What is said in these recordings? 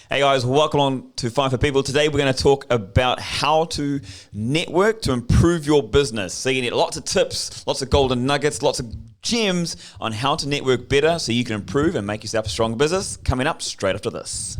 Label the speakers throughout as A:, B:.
A: Hey guys, welcome on to Find for People. Today we're going to talk about how to network to improve your business. So you get lots of tips, lots of golden nuggets, lots of gems on how to network better so you can improve and make yourself a stronger business. Coming up straight after this.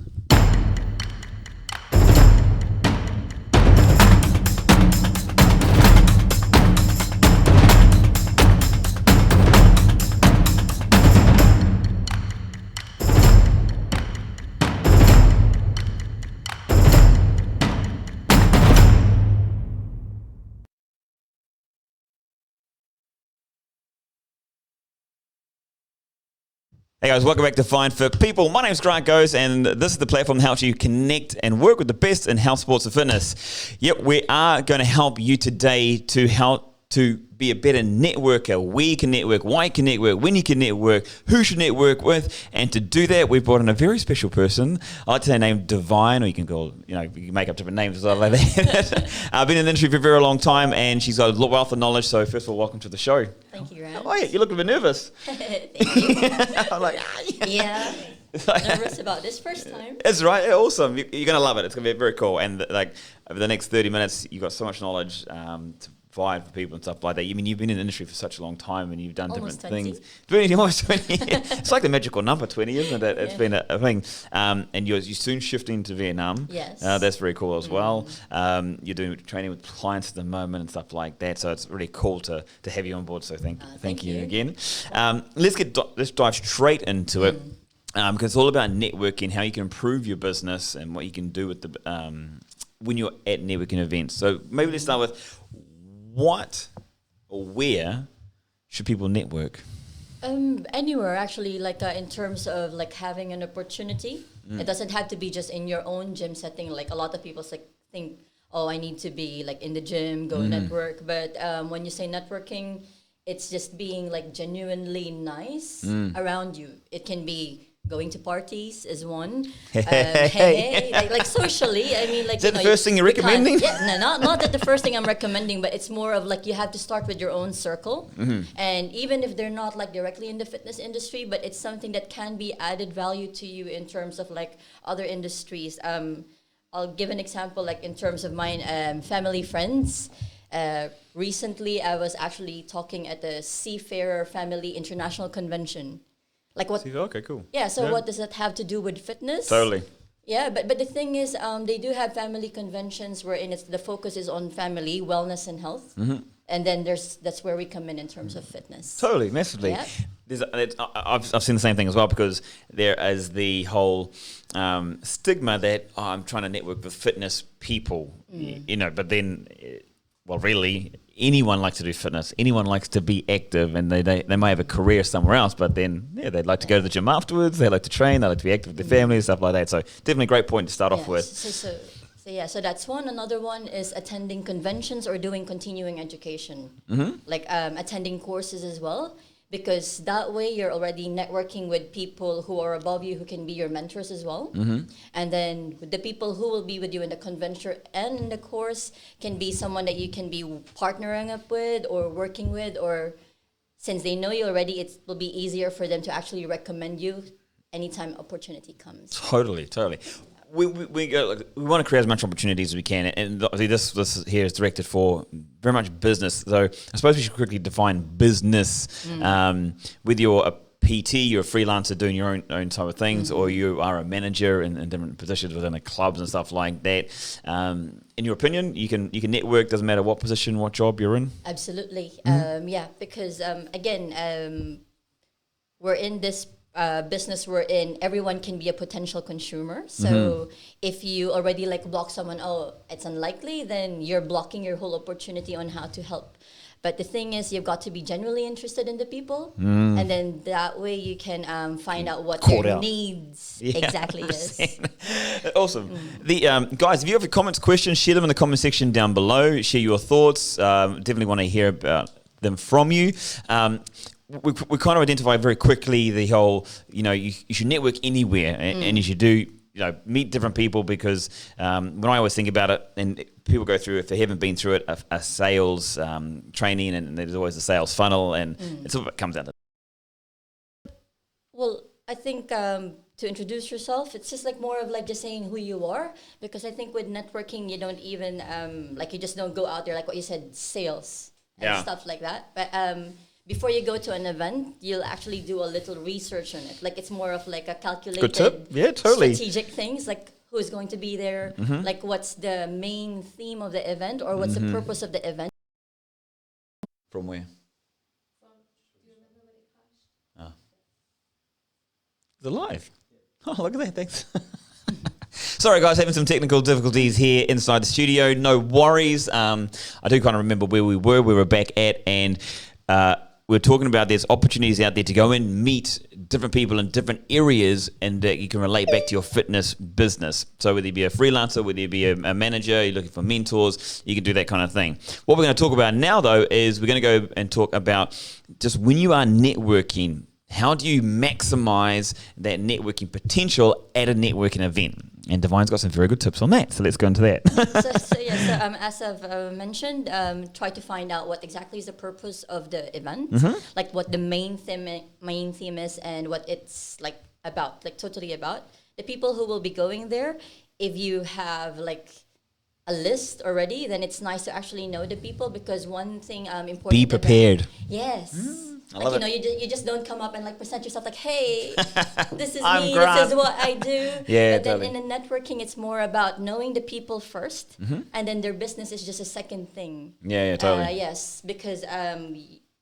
A: Hey guys, welcome back to Find for People. My name is Grant Goes, and this is the platform that helps you connect and work with the best in health, sports, and fitness. Yep, we are going to help you today to help to be a better networker, where you can network, why you can network, when you can network, who should network with, and to do that, we've brought in a very special person. I like to say named Divine, or you can call, you can make up different names as well like that. I've been in the industry for a very long time, and she's got a wealth of knowledge. So first of all, welcome to the show.
B: Thank you, Grant.
A: Oh yeah, you look a bit nervous.
B: Thank you.
A: I'm like,
B: yeah. Nervous about this first time.
A: It's right, yeah, awesome. You're going to love it. It's going to be very cool. And like over the next 30 minutes, you've got so much knowledge to provide for people and stuff like that. I mean, you've been in the industry for such a long time and you've done
B: Almost
A: different
B: 20.
A: things. Almost 20 years. It's like the magical number, 20, isn't it? It's
B: Yeah.
A: been a thing. And you're soon shifting to Vietnam.
B: Yes.
A: That's very cool as well. You're doing training with clients at the moment and stuff like that. So it's really cool to have you on board. So thank you again. Let's dive straight into it. Because it's all about networking, how you can improve your business and what you can do with the when you're at networking events. So maybe let's start with what or where should people network?
B: Anywhere actually, like in terms of like having an opportunity. It doesn't have to be just in your own gym setting. Like a lot of people think, oh, I need to be like in the gym, go network. But when you say networking, it's just being like genuinely nice around you. It can be going to parties is one. Like socially. I mean, like
A: is that the first thing you're recommending?
B: Yeah, no, not that the first thing I'm recommending, but it's more of like you have to start with your own circle. And even if they're not like directly in the fitness industry, but it's something that can be added value to you in terms of like other industries. I'll give an example, like in terms of mine, family friends. Recently, I was actually talking at the Seafarer Family International Convention. Like what?
A: Okay, cool.
B: Yeah. So what does that have to do with fitness?
A: Totally.
B: Yeah, but the thing is, they do have family conventions wherein the focus is on family, wellness, and health, and then that's where we come in terms of fitness.
A: Totally, massively.
B: Yeah.
A: I've seen the same thing as well, because there is the whole stigma that I'm trying to network with fitness people, but then, well, really, anyone likes to do fitness. Anyone likes to be active, and they may have a career somewhere else, but then they'd like to go to the gym afterwards. They like to train. They like to be active with their family and stuff like that. So definitely a great point to start off with.
B: So that's one. Another one is attending conventions or doing continuing education, like attending courses as well. Because that way you're already networking with people who are above you, who can be your mentors as well. And then the people who will be with you in the convention and in the course can be someone that you can be partnering up with or working with, or since they know you already, it will be easier for them to actually recommend you anytime opportunity comes.
A: Totally. We want to create as much opportunities as we can, and obviously this here is directed for very much business. So I suppose we should quickly define business. With your PT, you're a freelancer doing your own type of things, or you are a manager in different positions within the clubs and stuff like that. In your opinion, you can network. Doesn't matter what position, what job you're in.
B: Absolutely, because again, we're in this business we're in, everyone can be a potential consumer. So if you already like block someone, oh, it's unlikely, then you're blocking your whole opportunity on how to help. But the thing is, you've got to be genuinely interested in the people, and then that way you can find out what their needs exactly is.
A: Awesome. The guys, if you have comments, questions, share them in the comment section down below. Share your thoughts. Definitely want to hear about them from you. We kind of identify very quickly the whole, you should network anywhere, and you should do, meet different people, because when I always think about it, and people go through, if they haven't been through it, a sales training, and there's always a sales funnel, and it's all it comes down to.
B: Well, I think to introduce yourself. It's just like more of like just saying who you are, because I think with networking you don't even like you just don't go out there like what you said, sales and stuff like that. But before you go to an event, you'll actually do a little research on it. Like it's more of like a calculated,
A: Good tip. Yeah, totally.
B: strategic things like who's going to be there, like what's the main theme of the event, or what's the purpose of the event.
A: From where? Oh. It's alive. Oh, look at that. Thanks. Sorry, guys, having some technical difficulties here inside the studio. No worries. I do kind of remember where we were. We were back at, and we're talking about there's opportunities out there to go and meet different people in different areas, and you can relate back to your fitness business. So whether you be a freelancer, whether you be a manager, you're looking for mentors, you can do that kind of thing. What we're going to talk about now, though, is we're going to go and talk about just when you are networking, how do you maximize that networking potential at a networking event? And Divine's got some very good tips on that. So let's go into that.
B: As I've mentioned, try to find out what exactly is the purpose of the event, like what the main theme is, and what it's like about, like totally about. The people who will be going there, if you have like a list already, then it's nice to actually know the people, because one thing important.
A: Be prepared.
B: Yes.
A: I
B: like,
A: love
B: you know, you just don't come up and like present yourself like, hey, this is
A: I'm
B: me,
A: Grant.
B: this is what I do.
A: Yeah,
B: but then
A: totally.
B: in the networking, it's more about knowing the people first, and then their business is just a second thing.
A: Yeah, totally.
B: Yes, because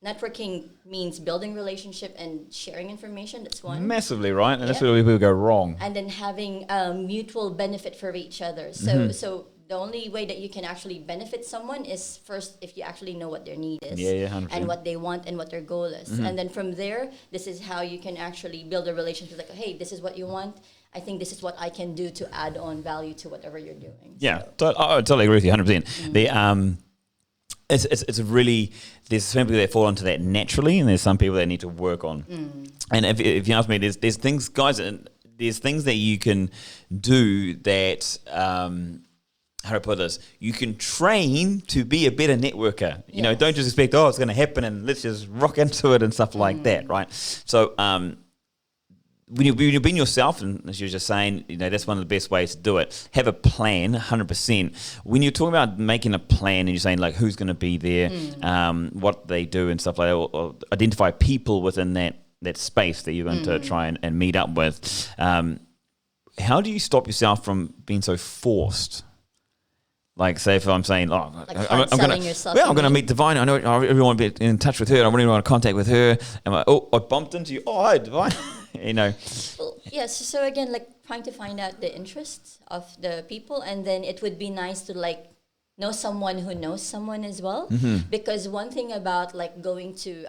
B: networking means building relationship and sharing information. That's one.
A: Massively, right? And that's
B: Yeah.
A: where people go wrong.
B: And then having mutual benefit for each other. So the only way that you can actually benefit someone is first if you actually know what their need is,
A: 100%.
B: and what they want and what their goal is. And then from there, this is how you can actually build a relationship. Like, hey, this is what you want. I think this is what I can do to add on value to whatever you're doing.
A: Yeah, I totally agree with you, 100%. The it's really, there's some people that fall into that naturally, and there's some people that need to work on. And if you ask me, there's things, guys, there's things that you can do that. How do I put this? You can train to be a better networker. You know, don't just expect, it's going to happen and let's just rock into it and stuff like that, right? So when you're being yourself, and as you were just saying, you know, that's one of the best ways to do it. Have a plan, 100%. When you're talking about making a plan and you're saying like who's going to be there, what they do and stuff like that, or identify people within that space that you're going to try and meet up with. How do you stop yourself from being so forced? Like, say if I'm saying, I'm going to meet Divine. I know I really want to be in touch with her. I really want to contact with her. And I'm like, I bumped into you. Oh, hi, Divine. You know.
B: Well, yes. So again, like trying to find out the interests of the people, and then it would be nice to like know someone who knows someone as well. Because one thing about like going to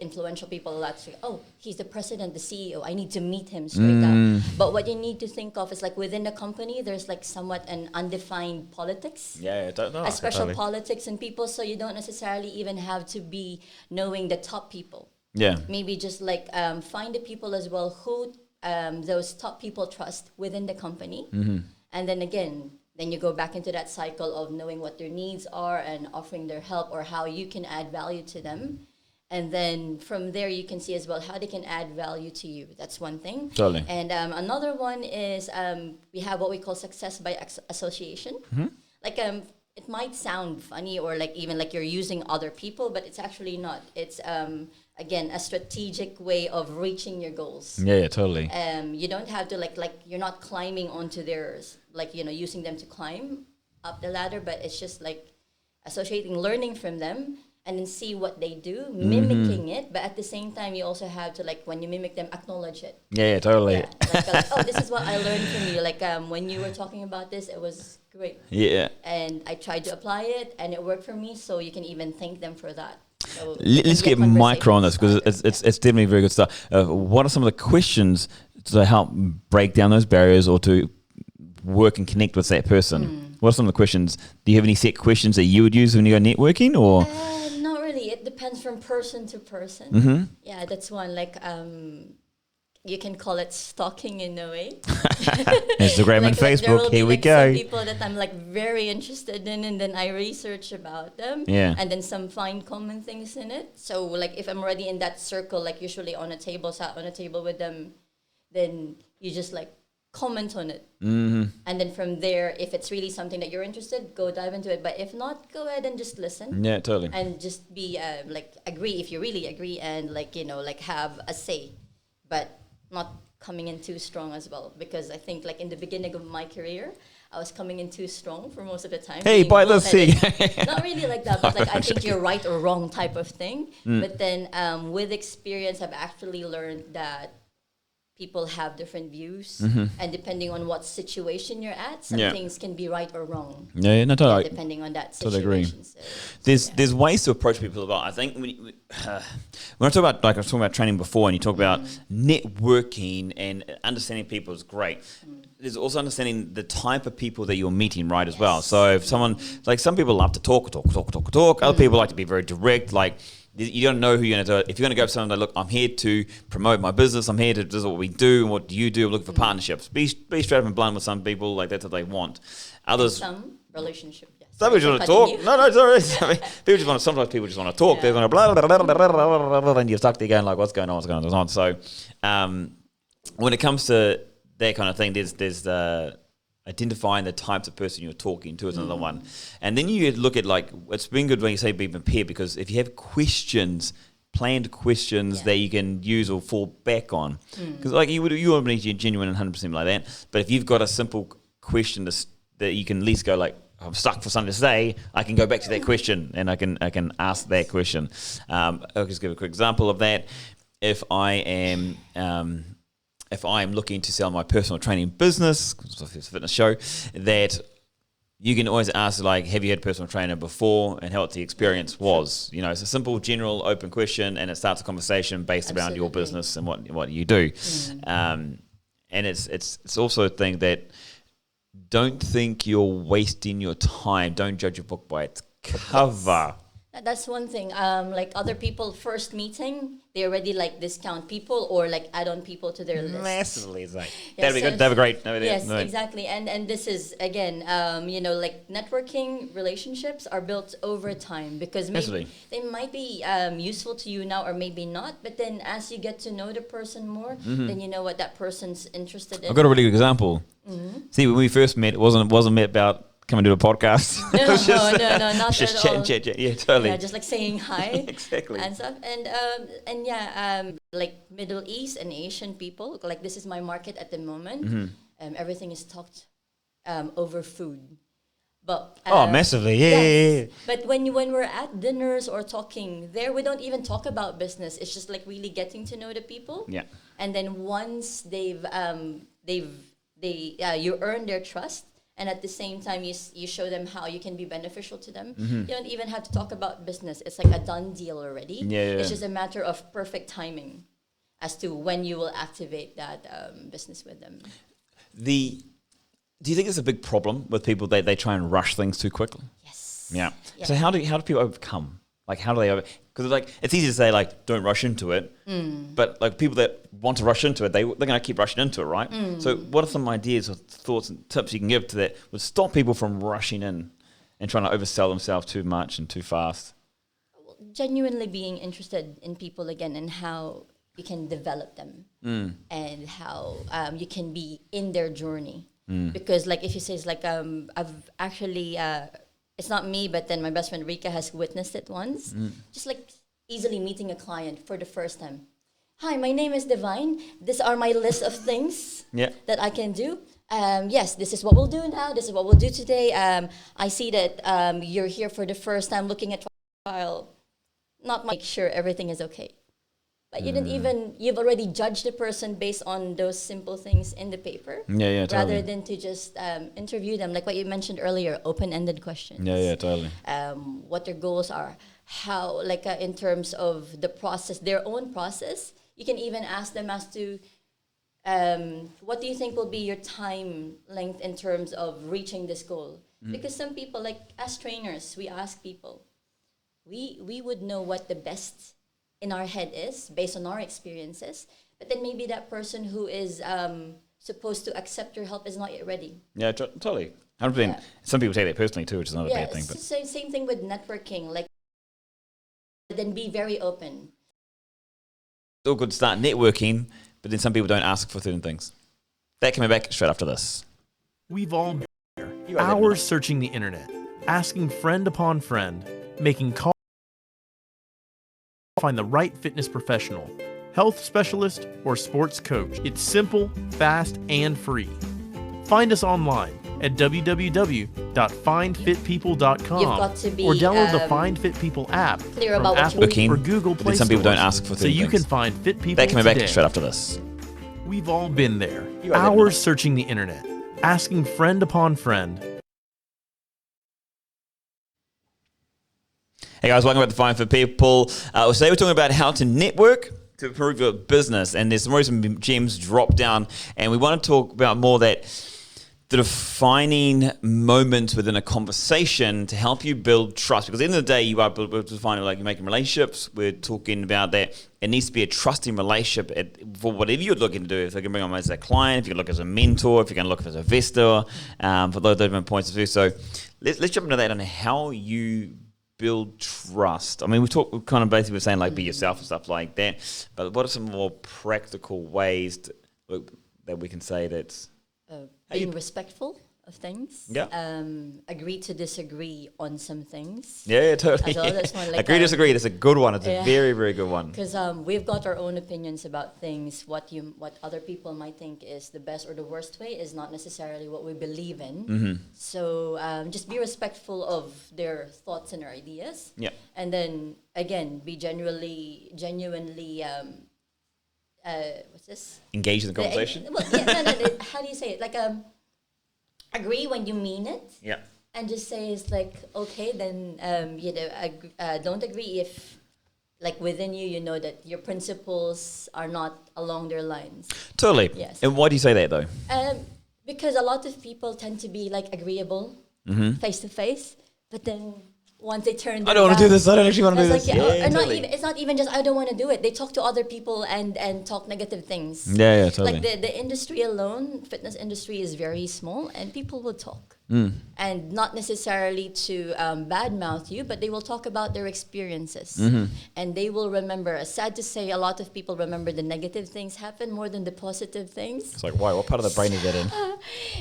B: influential people, that's like, he's the president, the CEO, I need to meet him straight up. But what you need to think of is like within the company, there's like somewhat an undefined politics.
A: Yeah, I don't know.
B: A special politics and people, so you don't necessarily even have to be knowing the top people.
A: Yeah.
B: Maybe just like find the people as well who those top people trust within the company. And then again, then you go back into that cycle of knowing what their needs are and offering their help or how you can add value to them. And then from there, you can see as well how they can add value to you. That's one thing.
A: Totally.
B: And another one is we have what we call success by association. Like it might sound funny or like even like you're using other people, but it's actually not. It's again a strategic way of reaching your goals.
A: Yeah, totally.
B: You don't have to like you're not climbing onto theirs, like using them to climb up the ladder, but it's just like associating, learning from them, and then see what they do, mimicking it. But at the same time, you also have to like when you mimic them, acknowledge it.
A: Yeah, totally.
B: Yeah, like, this is what I learned from you. Like when you were talking about this, it was great.
A: Yeah.
B: And I tried to apply it, and it worked for me. So you can even thank them for that. So
A: Let's get micro on this because it's definitely very good stuff. What are some of the questions to help break down those barriers or to work and connect with that person? What are some of the questions? Do you have any set questions that you would use when you go networking, or?
B: Not really. It depends from person to person. Yeah, that's one. Like you can call it stalking in a way.
A: Instagram and Facebook. Here we go.
B: Some people that I'm like very interested in, and then I research about them.
A: Yeah.
B: And then some find common things in it. So like if I'm already in that circle, like usually on a table, sat on a table with them, then you just like comment on it.
A: Mm-hmm.
B: And then from there, if it's really something that you're interested, go dive into it. But if not, go ahead and just listen.
A: Yeah, totally.
B: And just be like agree if you really agree, and like like have a say, but not coming in too strong as well. Because I think like in the beginning of my career, I was coming in too strong for most of the time.
A: Hey,
B: being
A: buy this thing.
B: bullheaded. Not really like that, but like I think you're right or wrong type of thing. But then with experience, I've actually learned that people have different views, and depending on what situation you're at, some things can be right or wrong.
A: Yeah, no, totally.
B: Depending on that
A: Totally agree.
B: situation. So,
A: There's ways to approach people about. I think when I talk about, like I was talking about training before, and you talk about networking and understanding people is great. There's also understanding the type of people that you're meeting, right, as well. So if someone, like some people love to talk. Other people like to be very direct, like. You don't know who you're going to do. If you're going to go to someone like, look, I'm here to promote my business. I'm here to, this is what we do. And what do you do? We're looking for partnerships. Be straight up and blunt with some people. Like, that's what they want. Others.
B: some relationship, yes.
A: Some people just want to talk. No, sorry. People just want to, sometimes people just want to talk. They want to blah, blah, blah, blah, blah, blah, and you're stuck there going like, what's going on? So when it comes to that kind of thing, there's identifying the types of person you're talking to is another one. And then you look at, like, it's been good when you say be prepared, because if you have questions, planned questions that you can use or fall back on, because like you want to be genuine and 100% like that. But if you've got a simple question that you can at least go like, I'm stuck for something to say, I can go back to that question and I can ask that question. I'll just give a quick example of that. If I am looking to sell my personal training business, because it's a fitness show, that you can always ask, like, have you had a personal trainer before and how the experience was? You know, it's a simple, general, open question, and it starts a conversation based around your business and what you do. And it's also a thing that don't think you're wasting your time. Don't judge a book by its cover.
B: That's one thing. Like other people first meeting, they already like discount people or like add on people to their list.
A: Massively, it's like
B: Yeah,
A: that'd be good. That'd be great.
B: Yes, exactly. And this is again, like networking relationships are built over time, because maybe
A: Massively.
B: they might be useful to you now or maybe not. But then as you get to know the person more, then you know what that person's interested in.
A: I've got a really good example. See, when we first met, it wasn't met about come and do a podcast.
B: No, not
A: just
B: at all.
A: chat. Yeah, totally.
B: Yeah, just like saying hi.
A: Exactly.
B: And stuff. And like Middle East and Asian people, like this is my market at the moment. Everything is talked over food. But
A: massively. Yeah.
B: But when we're at dinners or talking there, we don't even talk about business. It's just like really getting to know the people.
A: Yeah.
B: And then once you earn their trust, and at the same time you show them how you can be beneficial to them. You don't even have to talk about business. It's like a done deal already.
A: Yeah.
B: It's just a matter of perfect timing as to when you will activate that business with them.
A: Do you think it's a big problem with people that they try and rush things too quickly?
B: Yes.
A: Yeah.
B: Yeah.
A: So how do people overcome? Like, how do they because like it's easy to say like don't rush into it, but like people that want to rush into it, they're going to keep rushing into it, right? So what are some ideas or thoughts and tips you can give to that would stop people from rushing in and trying to oversell themselves too much and too fast?
B: Genuinely being interested in people again and how you can develop them and how you can be in their journey. Because like if you say it's like I've actually it's not me, but then my best friend Rika has witnessed it once. Just like easily meeting a client for the first time. Hi, my name is Divine. These are my list of things that I can do. Yes, this is what we'll do now. This is what we'll do today. I see that you're here for the first time looking at file. Not make sure everything is okay. But you didn't even, you've already judged the person based on those simple things in the paper.
A: Yeah, totally.
B: Rather than to just interview them, like what you mentioned earlier, open-ended questions.
A: Yeah, totally.
B: What their goals are, how, like in terms of the process, their own process. You can even ask them as to, what do you think will be your time length in terms of reaching this goal? Because some people, like as trainers, we ask people, we would know what the best in our head is based on our experiences, but then maybe that person who is supposed to accept your help is not yet ready.
A: Yeah, totally. 100%. Yeah. Some people take that personally too, which is not a bad thing.
B: But same thing with networking. Like, then be very open.
A: It's all good to start networking, but then some people don't ask for certain things. That coming back straight after this.
C: We've all been there.
A: You are
C: Hours searching the internet, asking friend upon friend, making calls to find the right fitness professional, health specialist, or sports coach. It's simple, fast, and free. Find us online at www.findfitpeople.com
B: You've got to be,
C: or download the Find Fit People app
B: clear
C: from
B: about what
C: Apple
B: you
C: or Google Play
A: Then some people
C: stores,
A: don't ask for
C: so
A: certain
C: you
A: things.
C: can find fit people
A: That coming back
C: today.
A: straight after this.
C: We've all been there.
A: You are
C: Hours searching the internet, asking friend upon friend.
A: Hey guys, welcome back to Fine for People. Today we're talking about how to network to improve your business, and there's some gems drop down, and we want to talk about more that the defining moments within a conversation to help you build trust. Because at the end of the day, you are defining, like, you're making relationships. We're talking about that it needs to be a trusting relationship for whatever you're looking to do. If you can bring on as a client, if you look as a mentor, if you're going to look as a investor, for those different points of view. So let's jump into that on how you build trust. I mean, we've kind of basically saying like be yourself and stuff like that. But what are some more practical ways that we can say that's
B: being respectful of things.
A: Yeah.
B: Agree to disagree on some things.
A: Yeah, totally.
B: As well, that's one, like,
A: Agree, disagree. That's a good one. It's
B: yeah.
A: a very, very good one.
B: Because we've got our own opinions about things. What other people might think is the best or the worst way is not necessarily what we believe in.
A: Mm-hmm.
B: So just be respectful of their thoughts and their ideas.
A: Yeah.
B: And then again, be genuinely. What's this?
A: Engage in the conversation.
B: Well, yeah, no, how do you say it? Like agree when you mean it.
A: Yeah.
B: And just say it's like, okay, then don't agree if, like, within you, you know that your principles are not along their lines.
A: Totally.
B: Yes.
A: And why do you say that though?
B: Because a lot of people tend to be like agreeable face to face, but then once they turn,
A: I don't want to do this. I don't actually want to do
B: it's
A: this.
B: like,
A: Yeah, totally.
B: it's not even just I don't want to do it. They talk to other people and talk negative things.
A: Yeah, totally.
B: Like the industry alone, fitness industry is very small, and people will talk. And not necessarily to badmouth you, but they will talk about their experiences. And they will remember, sad to say, a lot of people remember the negative things happen more than the positive things.
A: It's like, why? What part of the brain is that in?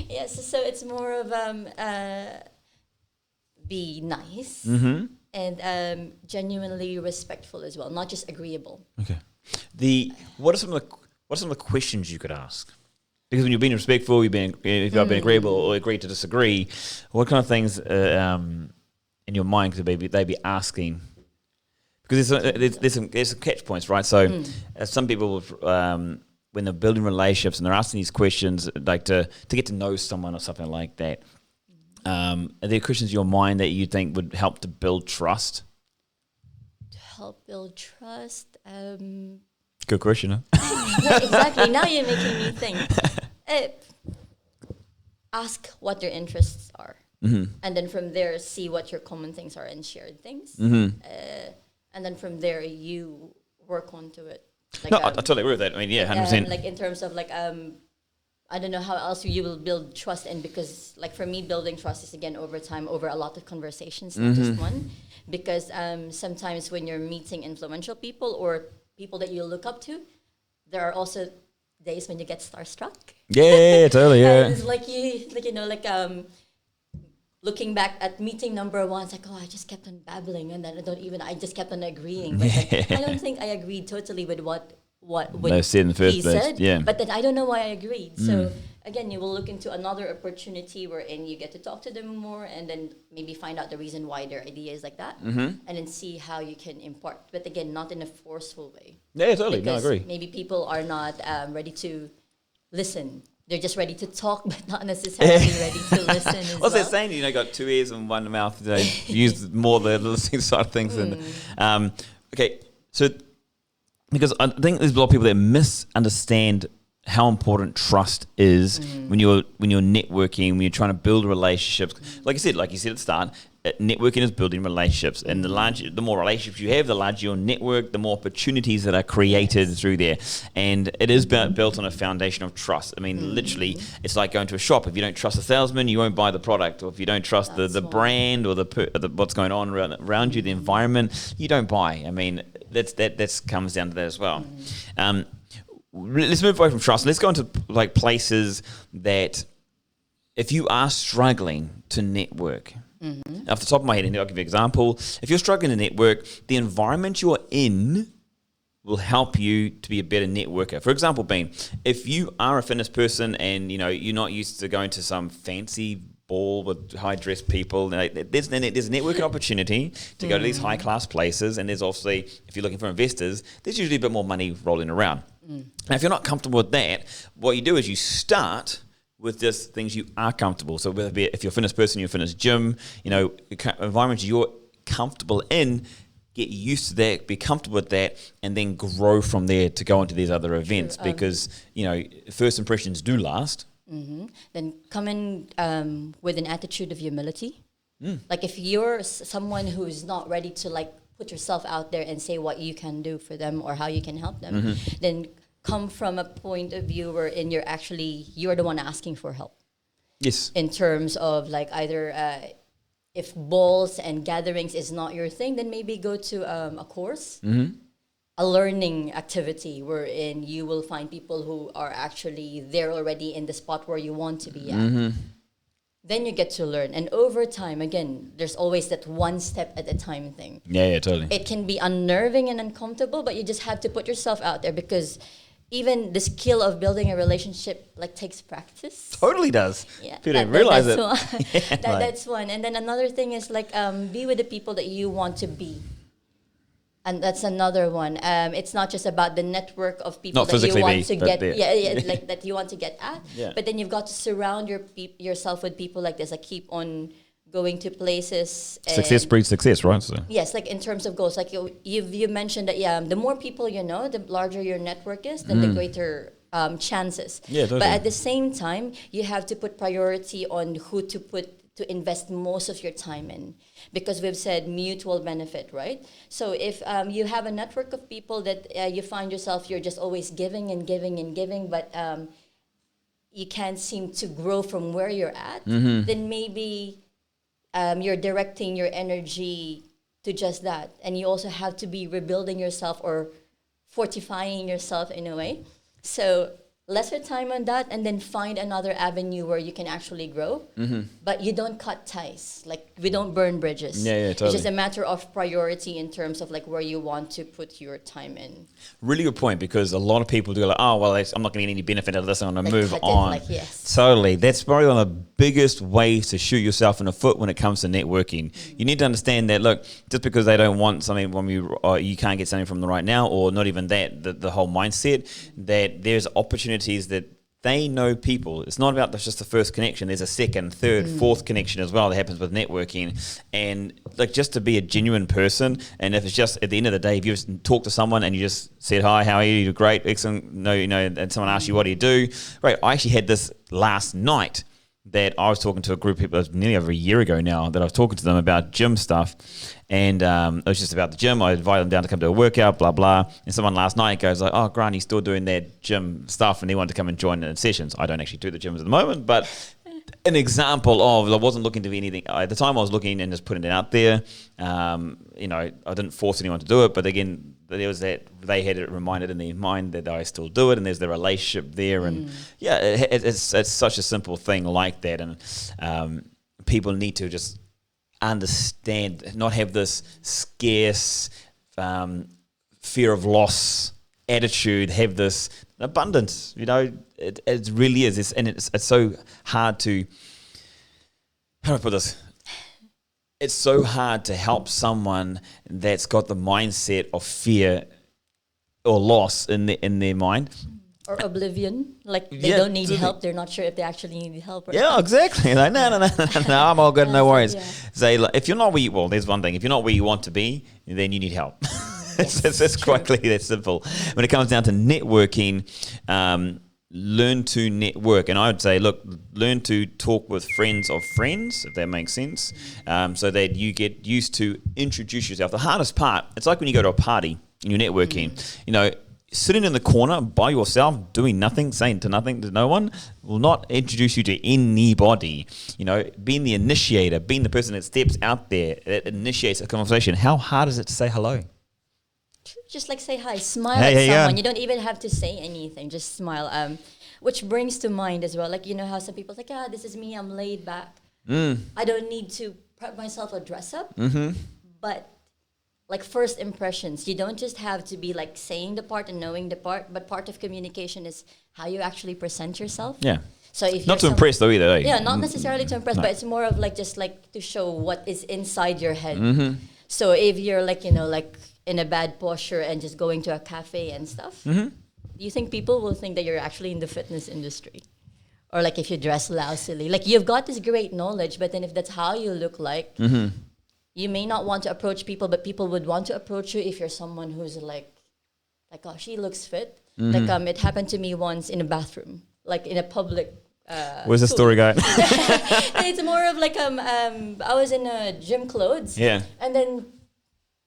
B: Yes, so it's more of be nice and genuinely respectful as well, not just agreeable.
A: Okay. What are some of the questions you could ask? Because when you're being respectful, if you've been agreeable or agree to disagree, what kind of things in your mind could they be asking? Because there's some catch points, right? So some people, when they're building relationships and they're asking these questions, like to get to know someone or something like that, are there questions in your mind that you think would help to build trust?
B: To help build trust?
A: Good question, huh?
B: Yeah, exactly. Now you're making me think. Ask what their interests are. And then from there, see what your common things are and shared things. And then from there, you work onto it. Like,
A: No, I totally agree with that. I mean, yeah, 100%.
B: like in terms of like, I don't know how else you will build trust in, because like for me, building trust is again over time, over a lot of conversations, not just one. Because sometimes when you're meeting influential people or people that you look up to, there are also days when you get starstruck.
A: Yeah, totally, yeah.
B: And it's like looking back at meeting number one, it's like, oh, I just kept on babbling, and then I just kept on agreeing. But like, I don't think I agreed totally with what
A: They said in the first
B: he
A: place,
B: said.
A: yeah.
B: But then I don't know why I agreed. So again, you will look into another opportunity wherein you get to talk to them more, and then maybe find out the reason why their idea is like that, and then see how you can impart. But again, not in a forceful way.
A: Yeah, totally. No, I
B: Because
A: agree.
B: maybe people are not ready to listen. They're just ready to talk, but not necessarily ready to listen as
A: What's
B: well.
A: that saying? You know, got two ears and one mouth. They use more the listening side of things. Okay, so because I think there's a lot of people that misunderstand how important trust is when you're networking, when you're trying to build relationships. Like you said at the start, networking is building relationships, and the more relationships you have, the larger your network, the more opportunities that are created through there, and it is built on a foundation of trust. I mean, literally, it's like going to a shop. If you don't trust the salesman, you won't buy the product, or if you don't trust the brand or the what's going on around you, the environment, you don't buy. I mean, that comes down to that as well. let's move away from trust. Let's go into like places that if you are struggling to network, off the top of my head, and I'll give you an example. If you're struggling to network, the environment you're in will help you to be a better networker. For example, being if you are a fitness person and you're not used to going to some fancy ball with high-dressed people, there's a networking opportunity to go to these high-class places, and there's obviously, if you're looking for investors, there's usually a bit more money rolling around. Now, if you're not comfortable with that, what you do is you start with just things you are comfortable. So whether it be if you're a fitness person, you're a fitness gym, environments you're comfortable in, get used to that, be comfortable with that, and then grow from there to go into these other events because, first impressions do last.
B: Then come in with an attitude of humility. Like if you're someone who's not ready to like put yourself out there and say what you can do for them or how you can help them, then come from a point of view wherein you're the one asking for help.
A: Yes.
B: In terms of like either if balls and gatherings is not your thing, then maybe go to a course, a learning activity wherein you will find people who are actually there already in the spot where you want to be at. Then you get to learn. And over time, again, there's always that one step at a time thing.
A: Yeah, totally.
B: It can be unnerving and uncomfortable, but you just have to put yourself out there because even the skill of building a relationship like takes practice.
A: Totally does.
B: Yeah,
A: People don't realize it.
B: That's one. And then another thing is like be with the people that you want to be. And that's another one. It's not just about the network of people that you want to get, like that you want to get at.
A: Yeah.
B: But then you've got to surround yourself with people like this. Like keep on going to places.
A: Success breeds success, right? So.
B: Yes, like in terms of goals, like you mentioned that the more people you know, the larger your network is, then the greater chances.
A: Yeah, totally.
B: But at the same time, you have to put priority on who to invest most of your time in, because we've said mutual benefit, right? So if you have a network of people that you find yourself, you're just always giving and giving and giving, but you can't seem to grow from where you're at, then maybe you're directing your energy to just that. And you also have to be rebuilding yourself or fortifying yourself in a way. So lesser time on that, and then find another avenue where you can actually grow. But you don't cut ties. Like we don't burn bridges.
A: Yeah, totally.
B: It's just a matter of priority in terms of like where you want to put your time in.
A: Really good point, because a lot of people do like, oh, well, I'm not going to get any benefit out of this. I'm going to
B: Like
A: move
B: cut it,
A: on.
B: like, yes.
A: Totally. That's probably one of the biggest ways to shoot yourself in the foot when it comes to networking. You need to understand that, look, just because they don't want something from you, or you can't get something from them right now, or not even that, the whole mindset, that there's opportunities that they know people. It's not about just the first connection. There's a second, third, fourth connection as well that happens with networking. And like just to be a genuine person, and if it's just at the end of the day, if you just talk to someone and you just said, hi, how are you? You're great, excellent. No, and someone asks you, what do you do? Right. I actually had this last night that I was talking to a group of people, it was nearly over a year ago now, that I was talking to them about gym stuff. And it was just about the gym. I invited them down to come to a workout, blah, blah. And someone last night goes like, oh, Grant, he's still doing that gym stuff, and he wanted to come and join in sessions. I don't actually do the gyms at the moment, but an example of, I wasn't looking to be anything. At the time I was looking and just putting it out there. I didn't force anyone to do it, but again, there was that, they had it reminded in their mind that I still do it, and there's the relationship there. And it's such a simple thing like that. And people need to just understand, not have this scarce fear of loss attitude, have this abundance. It really is. It's so hard to, how do I put this? It's so hard to help someone that's got the mindset of fear or loss in their mind.
B: Or oblivion, like they don't need help. They're not sure if they actually need help. Or
A: not. Exactly. Like, no, I'm all good, no worries. Yeah. Say, like, if you're not where well, there's one thing. If you're not where you want to be, then you need help. It's quite clearly that simple. When it comes down to networking, learn to network. And I would say, look, learn to talk with friends of friends, if that makes sense, so that you get used to introduce yourself. The hardest part, it's like when you go to a party and you're networking, sitting in the corner by yourself, doing nothing, saying nothing to no one, will not introduce you to anybody. Being the initiator, being the person that steps out there, that initiates a conversation. How hard is it to say hello?
B: just like say hi, smile
A: Hey,
B: at
A: hey, yeah.
B: someone. You don't even have to say anything, just smile. Which brings to mind as well, like you know how some people like, this is me, I'm laid back. I don't need to prep myself or dress up. But like first impressions, you don't just have to be like saying the part and knowing the part, but part of communication is how you actually present yourself.
A: Yeah.
B: So if
A: Not to
B: you're
A: impress though either. Eh?
B: yeah, not necessarily to impress,
A: No.
B: but it's more of like just like to show what is inside your head. So if you're like, you know, like in a bad posture and just going to a cafe and stuff, do you think people will think that you're actually in the fitness industry? Or like if you dress lousily, like you've got this great knowledge, but then if that's how you look like, you may not want to approach people, but people would want to approach you if you're someone who's like, oh, she looks fit. Like it happened to me once in a bathroom, like in a public.
A: Where's the
B: pool.
A: story going?
B: It's more of like I was in gym clothes.
A: Yeah.
B: And then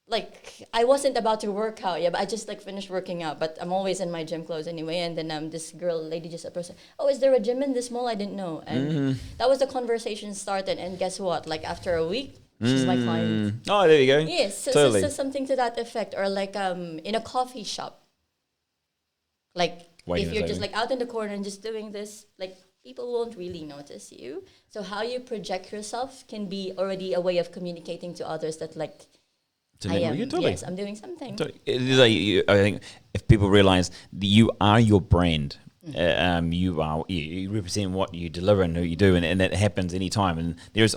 B: like I wasn't about to work out, but I just like finished working out. But I'm always in my gym clothes anyway. And then this lady just approached. Oh, is there a gym in this mall? I didn't know. And that was the conversation started. And guess what? Like after a week, she's my client.
A: Oh, there you go.
B: Yes, so,
A: Totally.
B: so something to that effect, or like in a coffee shop. Like
A: Wait
B: if
A: a
B: you're just
A: second.
B: like out in the corner and just doing this, like people won't really notice you. So how you project yourself can be already a way of communicating to others that like
A: To
B: I
A: network,
B: am.
A: yeah, totally.
B: Yes, I'm doing something.
A: So it is I think if people realize that you are your brand, you represent what you deliver and who you do, and that happens anytime. And there's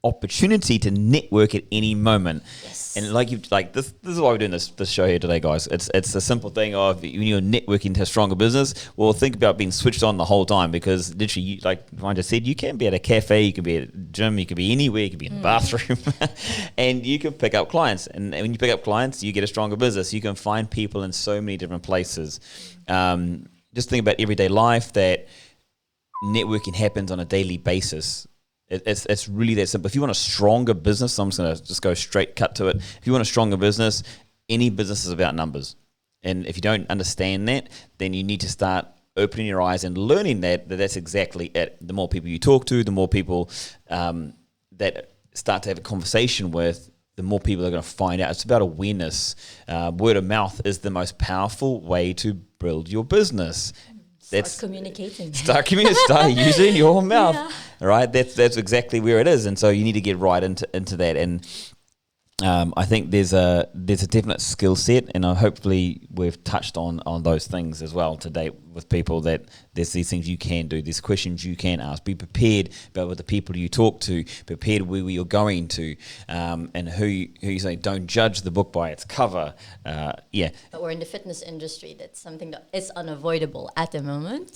A: opportunity to network at any moment.
B: Yes.
A: And this is why we're doing this show here today, guys. It's a simple thing of when you're networking to a stronger business. Well, think about being switched on the whole time, because literally, like I just said, you can be at a cafe, you can be at a gym, you can be anywhere, you can be in the bathroom, and you can pick up clients. And when you pick up clients, you get a stronger business. You can find people in so many different places. Just think about everyday life, that networking happens on a daily basis. It's really that simple. If you want a stronger business, I'm just going to go straight cut to it. If you want a stronger business, any business is about numbers. And if you don't understand that, then you need to start opening your eyes and learning that's exactly it. The more people you talk to, the more people that start to have a conversation with, the more people are going to find out. It's about awareness. Word of mouth is the most powerful way to build your business.
B: Start communicating.
A: Start using your mouth.
B: Yeah.
A: Right? That's exactly where it is. And so you need to get right into that. And I think there's a definite skill set, and hopefully we've touched on those things as well today with people, that there's these things you can do, there's questions you can ask. Be prepared about with the people you talk to, prepared where you're going to, and who you say. Don't judge the book by its cover.
B: But we're in the fitness industry. That's something that is unavoidable at the moment.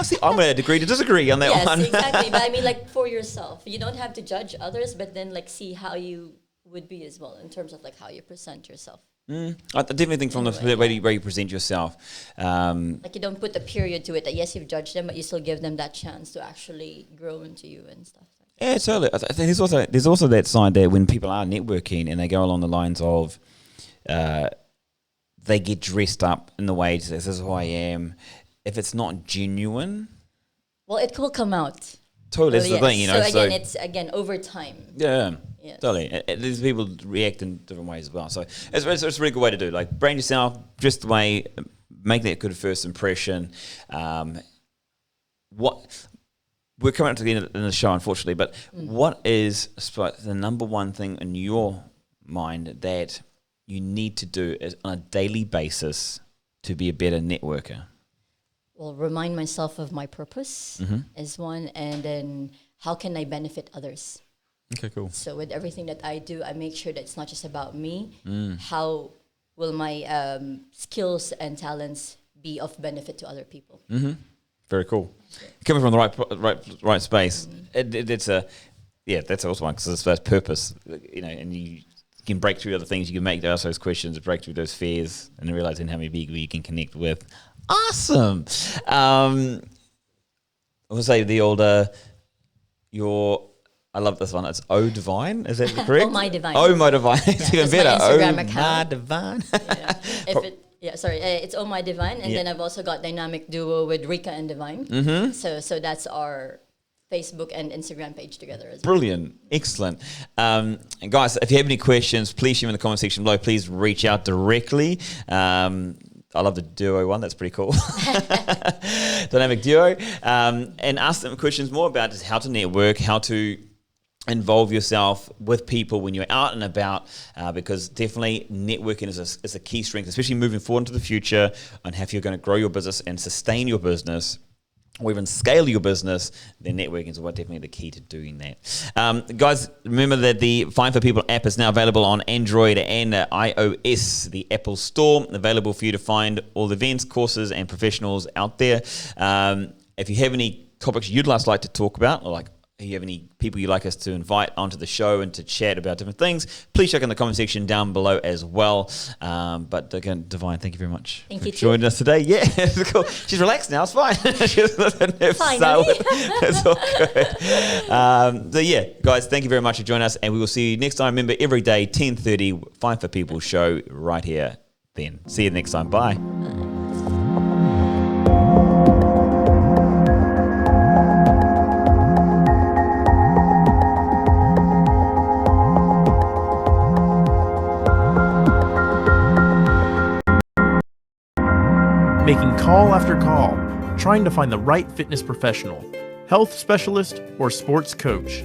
A: See, I'm going to agree to disagree on that
B: Yes,
A: one.
B: exactly. But I mean, like for yourself, you don't have to judge others, but then like see how you would be as well in terms of like how you present yourself.
A: I definitely think from the way you present yourself.
B: Like you don't put a period to it that yes, you've judged them, but you still give them that chance to actually grow into you and stuff.
A: Yeah, totally. I think there's also that side there when people are networking and they go along the lines of they get dressed up in the way to say, this is who I am. If it's not genuine,
B: well, it will come out.
A: totally. That's
B: Well,
A: the thing, you know.
B: So again, it's over time.
A: Yeah.
B: Yes.
A: Totally. These people react in different ways as well. So it's a really good way to do. Like, brand yourself, dress the way, make that good first impression. What we're coming up to the end of the show, unfortunately, but what is the number one thing in your mind that you need to do is on a daily basis to be a better networker?
B: Well, remind myself of my purpose is one, and then how can I benefit others?
A: Okay, cool.
B: So with everything that I do, I make sure that it's not just about me. How will my skills and talents be of benefit to other people?
A: Very cool. Coming from the right space, that's also one, because it's about purpose, you know, and you can break through other things. You can make those questions, break through those fears, and realizing how many people you can connect with. Awesome. I would say the older I love this one. It's O Divine. Is that correct?
B: Oh My Divine.
A: Oh My Divine. It's even
B: that's my
A: better.
B: Instagram
A: Oh
B: account.
A: My Divine.
B: It's Oh My Divine, and then I've also got Dynamic Duo with Rika and Divine. So that's our Facebook and Instagram page together as well.
A: Brilliant. Excellent. And guys, if you have any questions, please share them in the comment section below. Please reach out directly. I love the duo one. That's pretty cool. Dynamic duo. And ask them questions more about just how to network, how to involve yourself with people when you're out and about, because definitely networking is a key strength, especially moving forward into the future and how you're going to grow your business and sustain your business, or even scale your business. Then networking is definitely the key to doing that. Guys, remember that the Find for People app is now available on Android and iOS, the Apple Store, available for you to find all the events, courses, and professionals out there. If you have any topics you'd like to talk about, or like if you have any people you'd like us to invite onto the show and to chat about different things, please check in the comment section down below as well. But again, Divine, thank you very much for joining us today. Yeah, it's cool. She's relaxed now. It's fine. She's it's all good. So yeah, guys, thank you very much for joining us, and we will see you next time. Remember, every day, 10:30, Find for People show right here. Then see you next time. Bye.
C: Making call after call, trying to find the right fitness professional, health specialist, or sports coach.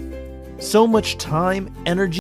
C: So much time, energy,